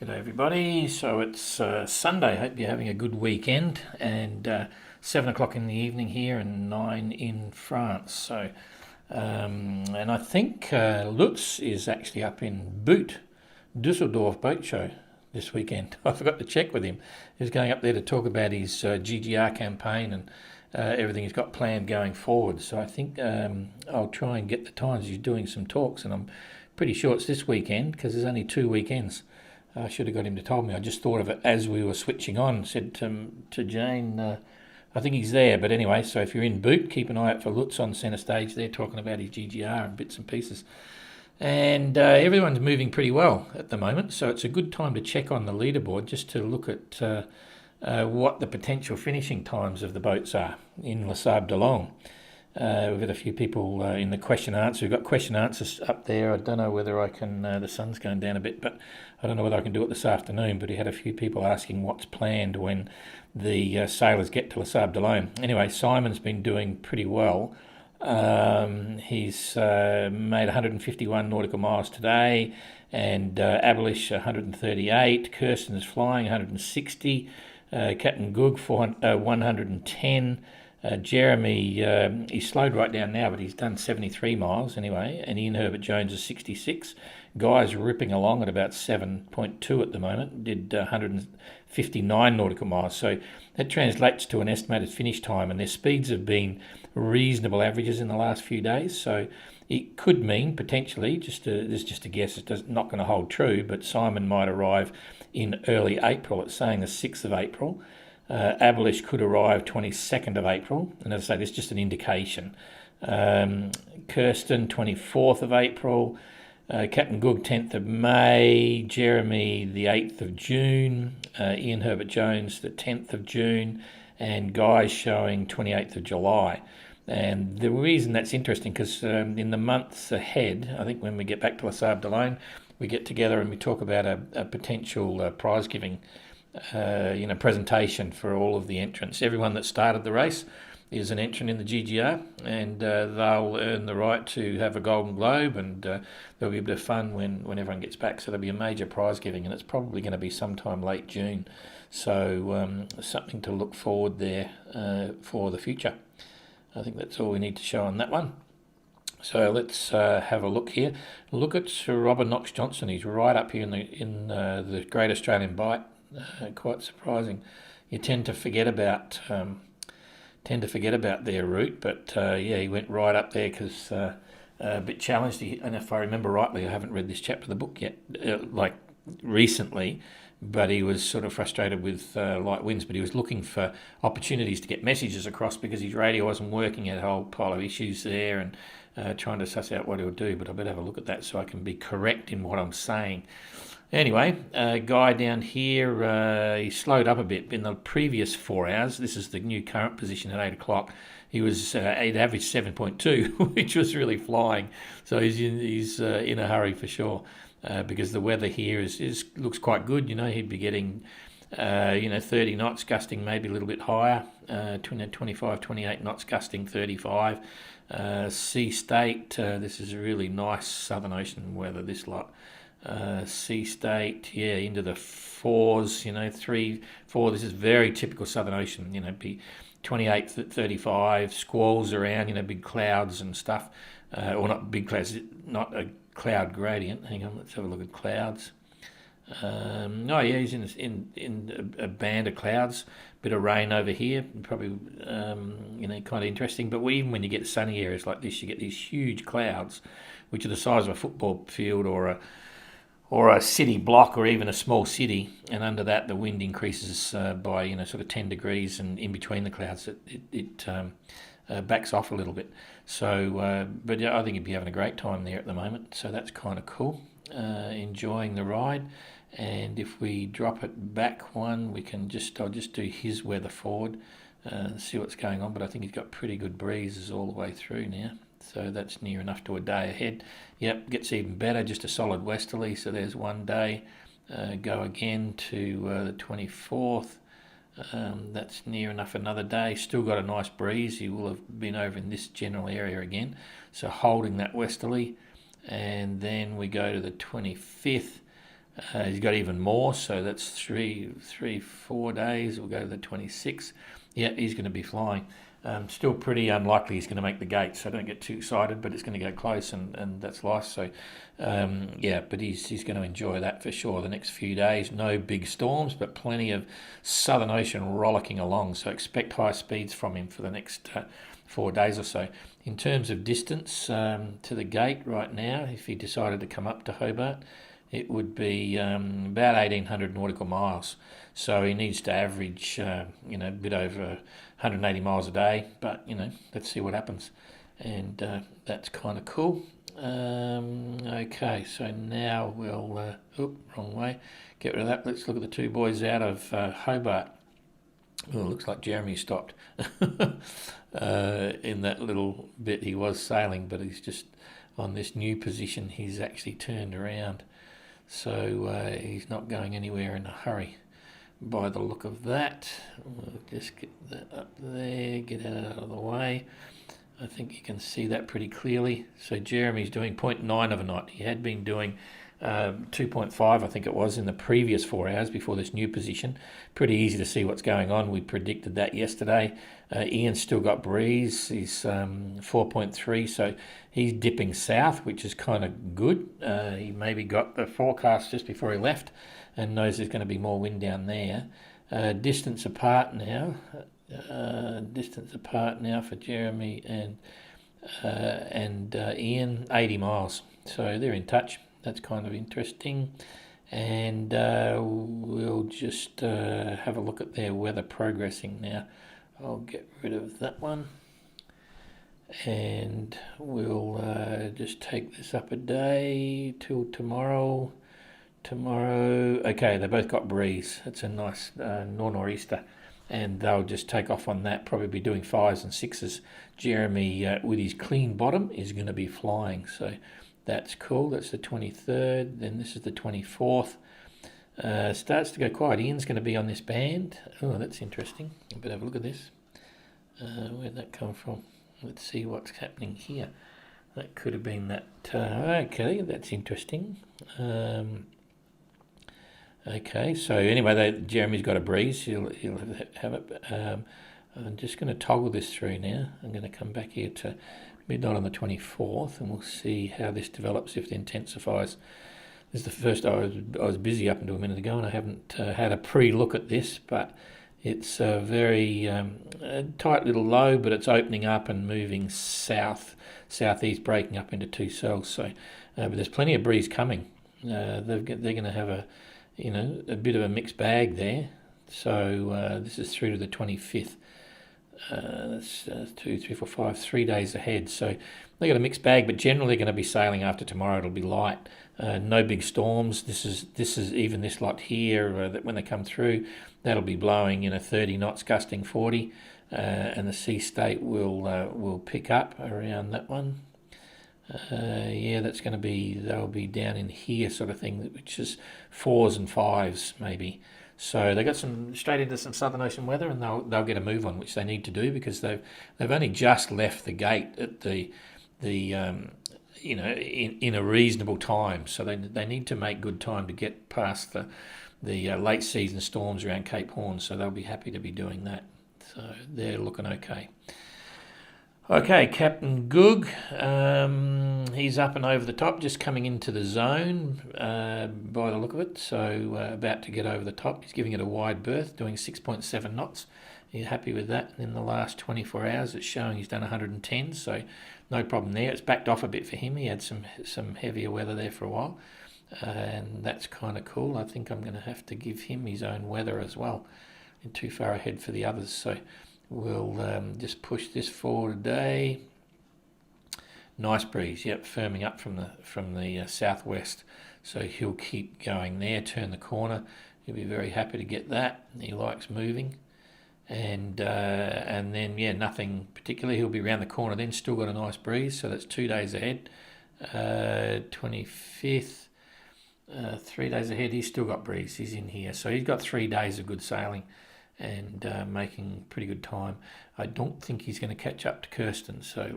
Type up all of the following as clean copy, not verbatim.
G'day everybody. So it's Sunday. Hope you're having a good weekend. And 7 o'clock in the evening here, and 9 in France. And I think Lutz is actually up in Dusseldorf Boat Show this weekend. I forgot to check with him. He's going up there to talk about his GGR campaign and everything he's got planned going forward. So I think I'll try and get the times. He's doing some talks, and I'm pretty sure it's this weekend because there's only 2 weekends. I should have got him to tell me. I just thought of it as we were switching on. Said to Jane, I think he's there. But anyway, so if you're in Boot, keep an eye out for Lutz on centre stage there, talking about his GGR and bits and pieces. And everyone's moving pretty well at the moment, so it's a good time to check on the leaderboard just to look at what the potential finishing times of the boats are in Les Sables d'Olonne. We've got a few people in the question answer. We've got question answers up there. I don't know whether I can, the sun's going down a bit, but I don't know whether I can do it this afternoon. But we had a few people asking what's planned when the sailors get to Les Sables d'Olonne. Anyway, Simon's been doing pretty well. He's made 151 nautical miles today, and Abelish 138. Kirsten is flying 160. Captain Goog 110. Jeremy, he's slowed right down now, but he's done 73 miles anyway, and Ian Herbert Jones is 66. Guy's ripping along at about 7.2 at the moment, did 159 nautical miles, so that translates to an estimated finish time, and their speeds have been reasonable averages in the last few days, so it could mean potentially, this is just a guess, it's not going to hold true, but Simon might arrive in early April. It's saying the 6th of April. Abelish could arrive 22nd of April, and as I say, this is just an indication. Kirsten, 24th of April. Captain Goog, 10th of May. Jeremy, the 8th of June. Ian Herbert Jones, the 10th of June. And Guy's showing 28th of July. And the reason that's interesting, because in the months ahead, I think when we get back to Les Sables d'Olonne, we get together and we talk about a potential prize giving presentation for all of the entrants. Everyone that started the race is an entrant in the GGR, and they'll earn the right to have a Golden Globe, and there'll be a bit of fun when everyone gets back. So there'll be a major prize giving, and it's probably going to be sometime late June. So something to look forward there for the future. I think that's all we need to show on that one. So let's have a look here. Look at Sir Robert Knox Johnson. He's right up here in the Great Australian Bight. Quite surprising. You tend to forget about their route, but he went right up there because a bit challenged. And if I remember rightly, I haven't read this chapter of the book yet, like recently, but he was sort of frustrated with light winds, but he was looking for opportunities to get messages across because his radio wasn't working. He had a whole pile of issues there, and trying to suss out what he'll do. But I better have a look at that so I can be correct in what I'm saying. Anyway, Guy down here, he slowed up a bit in the previous 4 hours. This is the new current position at 8 o'clock. He was he'd averaged 7.2, which was really flying. So he's in a hurry for sure, because the weather here looks quite good. He'd be getting 30 knots, gusting maybe a little bit higher, 25, 28 knots, gusting 35. Sea state, this is really nice Southern Ocean weather, this lot. Sea state, into the 4s, 3, 4. This is very typical Southern Ocean, be 28, 35, squalls around, big clouds and stuff. Or not big clouds, not a cloud gradient. Hang on, let's have a look at clouds. He's in a band of clouds. Bit of rain over here, probably, kind of interesting. But even when you get sunny areas like this, you get these huge clouds, which are the size of a football field or a city block, or even a small city, and under that the wind increases by sort of 10 degrees, and in between the clouds it backs off a little bit. So, but I think you'd be having a great time there at the moment. So that's kind of cool. Enjoying the ride, and if we drop it back one, I'll just do his weather forward, see what's going on. But I think he's got pretty good breezes all the way through now. So that's near enough to a day ahead. Yep, gets even better, just a solid westerly. So there's one day. Go again to the 24th. That's near enough another day. Still got a nice breeze. You will have been over in this general area again. So holding that westerly. And then we go to the 25th. He's got even more, so that's 4 days. We'll go to the 26th. Yeah, he's going to be flying. Still pretty unlikely he's going to make the gate, so don't get too excited, but it's going to go close, and that's life. So, yeah, but he's going to enjoy that for sure the next few days. No big storms, but plenty of Southern Ocean rollicking along, so expect high speeds from him for the next 4 days or so. In terms of distance to the gate right now, if he decided to come up to Hobart, it would be about 1,800 nautical miles. So he needs to average, a bit over 180 miles a day. But, let's see what happens. And that's kind of cool. Okay, so now we'll... wrong way. Get rid of that. Let's look at the two boys out of Hobart. Oh, looks like Jeremy stopped in that little bit. He was sailing, but he's just on this new position. He's actually turned around. So he's not going anywhere in a hurry by the look of that. We'll just get that up there, get that out of the way. I think you can see that pretty clearly. So Jeremy's doing 0.9 of a knot. He had been doing 2.5, I think it was, in the previous 4 hours before this new position. Pretty easy to see what's going on. We predicted that yesterday. Ian's still got breeze. He's 4.3, so he's dipping south, which is kind of good. He maybe got the forecast just before he left and knows there's going to be more wind down there. Distance apart now for Jeremy and Ian, 80 miles. So they're in touch. That's kind of interesting. And we'll just have a look at their weather progressing now. I'll get rid of that one. And we'll just take this up a day till tomorrow. Okay, they both got breeze. It's a nice nor'easter. And they'll just take off on that, probably be doing 5s and 6s. Jeremy, with his clean bottom, is going to be flying. So that's cool. That's the 23rd. Then this is the 24th. Starts to go quiet. Ian's going to be on this band. Oh, that's interesting. But have a look at this. Where'd that come from? Let's see what's happening here. That could have been that. Okay, that's interesting. Okay, so anyway, Jeremy's got a breeze. He'll have it. But, I'm just going to toggle this through now. I'm going to come back here to midnight on the 24th, and we'll see how this develops if it intensifies. This is the first. I was busy up until a minute ago, and I haven't had a pre-look at this, but it's a very tight little low, but it's opening up and moving southeast, breaking up into two cells. So, but there's plenty of breeze coming. They're going to have a bit of a mixed bag there. So this is through to the 25th. That's 2, 3, 4, 5, 3 days ahead. So they got a mixed bag, but generally going to be sailing after tomorrow. It'll be light, no big storms. This is even this lot here that when they come through, that'll be blowing 30 knots, gusting 40, and the sea state will pick up around that one. That's going to be, they'll be down in here sort of thing, which is 4s and 5s maybe. So they got straight into some Southern Ocean weather, and they'll get a move on, which they need to do because they've only just left the gate at the in a reasonable time. So they need to make good time to get past the late season storms around Cape Horn. So they'll be happy to be doing that. So they're looking okay. Okay, Captain Goog, he's up and over the top, just coming into the zone by the look of it, so about to get over the top. He's giving it a wide berth, doing 6.7 knots. He's happy with that. In the last 24 hours, it's showing he's done 110, so no problem there. It's backed off a bit for him. He had some heavier weather there for a while, and that's kind of cool. I think I'm going to have to give him his own weather as well. I'm too far ahead for the others, so we'll just push this forward a day. Nice breeze, yep, firming up from the southwest. So he'll keep going there, turn the corner. He'll be very happy to get that. He likes moving. And then, nothing particularly. He'll be around the corner then, still got a nice breeze. So that's 2 days ahead. 25th, 3 days ahead, he's still got breeze. He's in here. So he's got 3 days of good sailing and making pretty good time. I don't think he's going to catch up to Kirsten, so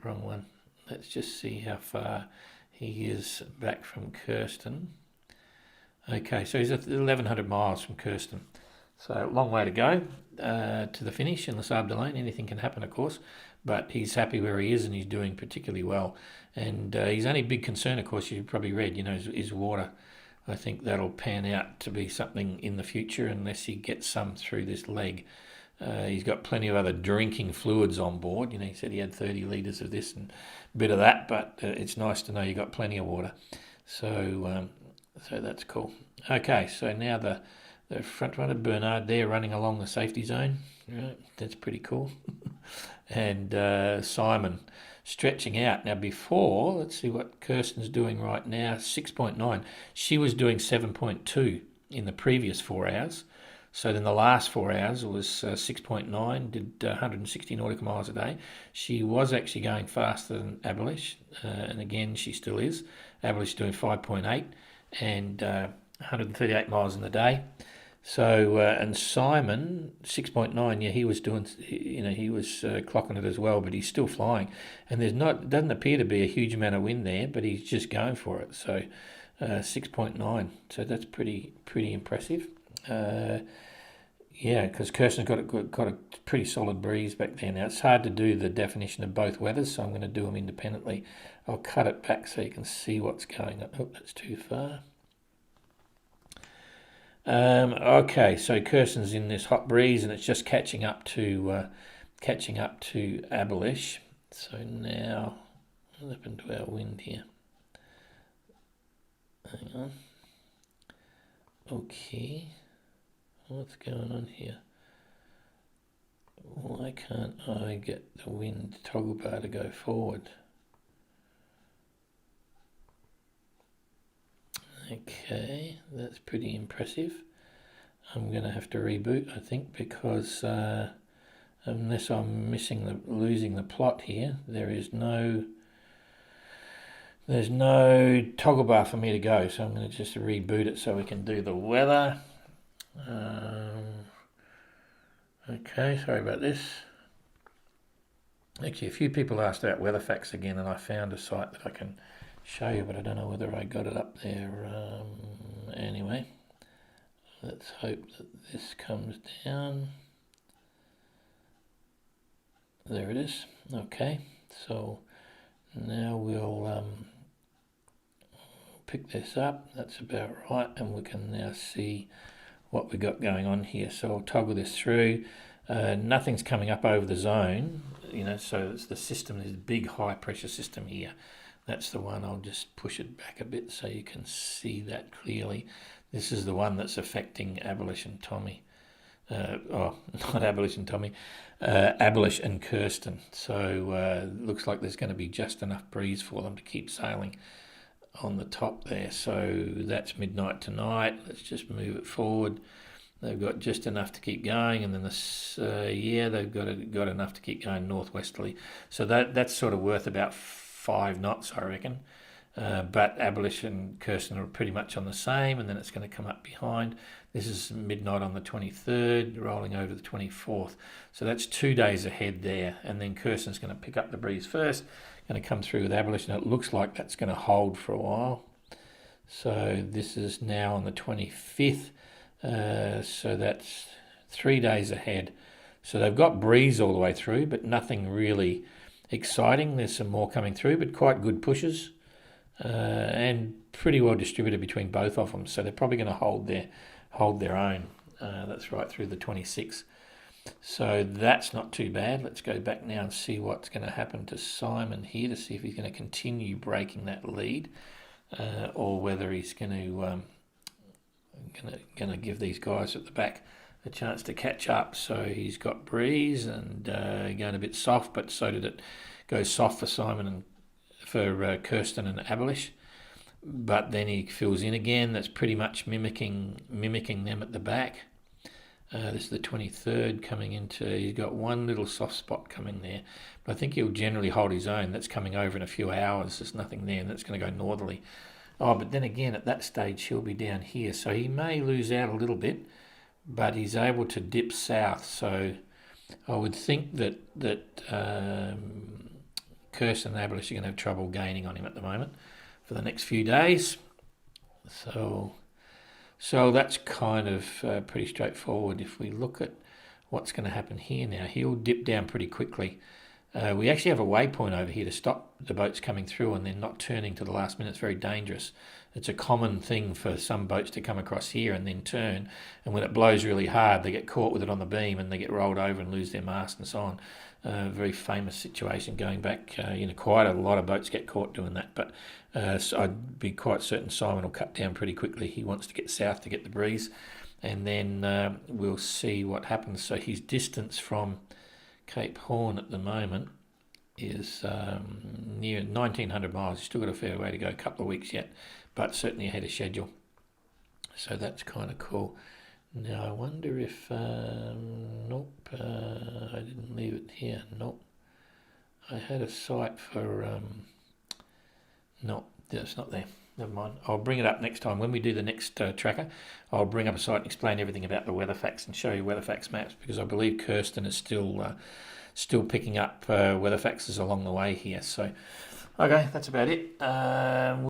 wrong one. Let's just see how far he is back from Kirsten. Okay, so he's at 1,100 miles from Kirsten. So a long way to go to the finish in the Sable Lane. Anything can happen, of course, but he's happy where he is and he's doing particularly well. And his only big concern, of course, you've probably read, is water. I think that'll pan out to be something in the future unless he gets some through this leg. He's got plenty of other drinking fluids on board. He said he had 30 litres of this and a bit of that, but it's nice to know you got plenty of water. So that's cool. Okay, so now the front runner, Bernard, there running along the safety zone. Right, that's pretty cool. And Simon stretching out. Now before, let's see what Kirsten's doing right now, 6.9. She was doing 7.2 in the previous 4 hours. So then the last 4 hours was 6.9, did 160 nautical miles a day. She was actually going faster than Abelish, and again, she still is. Abelish doing 5.8 and 138 miles in the day. So, and Simon, 6.9, yeah, he was doing, he was clocking it as well, but he's still flying. And doesn't appear to be a huge amount of wind there, but he's just going for it. So, 6.9, so that's pretty impressive. Yeah, because Kirsten's got a pretty solid breeze back there. Now, it's hard to do the definition of both weathers, so I'm going to do them independently. I'll cut it back so you can see what's going on. Oh, that's too far. Okay, so Kirsten's in this hot breeze and it's just catching up to Abelish. So now, what happened to our wind here? Hang on. Okay, what's going on here? Why can't I get the wind toggle bar to go forward? Okay, that's pretty impressive. I'm going to have to reboot, I think, because unless I'm losing the plot here, there's no toggle bar for me to go. So I'm going to just reboot it so we can do the weather. Okay, sorry about this. Actually, a few people asked about weather facts again, and I found a site that I can show you, but I don't know whether I got it up there. Anyway, let's hope that this comes down. There it is. Okay, so now we'll pick this up. That's about right, and we can now see what we got going on here. So I'll toggle this through. Nothing's coming up over the zone, so it's the system, this big high pressure system here. That's the one. I'll just push it back a bit so you can see that clearly. This is the one that's affecting Abelish and Tommy. Not Abelish and Tommy, Abelish and Kirsten. So looks like there's going to be just enough breeze for them to keep sailing on the top there. So that's midnight tonight. Let's just move it forward. They've got just enough to keep going, and then they've got enough to keep going northwesterly. So that's sort of worth about 5 knots, I reckon. But Abelish and Kirsten are pretty much on the same, and then it's going to come up behind. This is midnight on the 23rd, rolling over the 24th. So that's 2 days ahead there, and then Kirsten's going to pick up the breeze first, going to come through with Abelish, and it looks like that's going to hold for a while. So this is now on the 25th, so that's 3 days ahead. So they've got breeze all the way through, but nothing really exciting. There's some more coming through, but quite good pushes, and pretty well distributed between both of them. So they're probably going to hold their own. That's right through the 26th. So that's not too bad. Let's go back now and see what's going to happen to Simon here, to see if he's going to continue breaking that lead, or whether he's going to give these guys at the back a chance to catch up. So he's got breeze and going a bit soft, but so did it go soft for Simon and for Kirsten and Abelish. But then he fills in again. That's pretty much mimicking them at the back. This is the 23rd coming into. He's got one little soft spot coming there, but I think he'll generally hold his own. That's coming over in a few hours. There's nothing there, and that's going to go northerly. Oh, but then again, at that stage, he'll be down here, so he may lose out a little bit, but he's able to dip south. So I would think that Kirsten and Abelish are going to have trouble gaining on him at the moment for the next few days. So So that's kind of pretty straightforward. If we look at what's going to happen here now, he'll dip down pretty quickly. We actually have a waypoint over here to stop the boats coming through and then not turning to the last minute. It's very dangerous. It's a common thing for some boats to come across here and then turn, and when it blows really hard they get caught with it on the beam and they get rolled over and lose their mast and so on. Very famous situation going back, quite a lot of boats get caught doing that, but so I'd be quite certain Simon will cut down pretty quickly. He wants to get south to get the breeze, and then we'll see what happens. So his distance from Cape Horn at the moment is near 1,900 miles. He's still got a fair way to go, a couple of weeks yet, but certainly ahead of schedule. So that's kind of cool. Now I wonder if, nope, I didn't leave it here, nope. I had a site for, no, it's not there. Never mind. I'll bring it up next time. When we do the next tracker, I'll bring up a site and explain everything about the weather facts and show you weather facts maps, because I believe Kirsten is still picking up weather facts along the way here. So, okay, that's about it.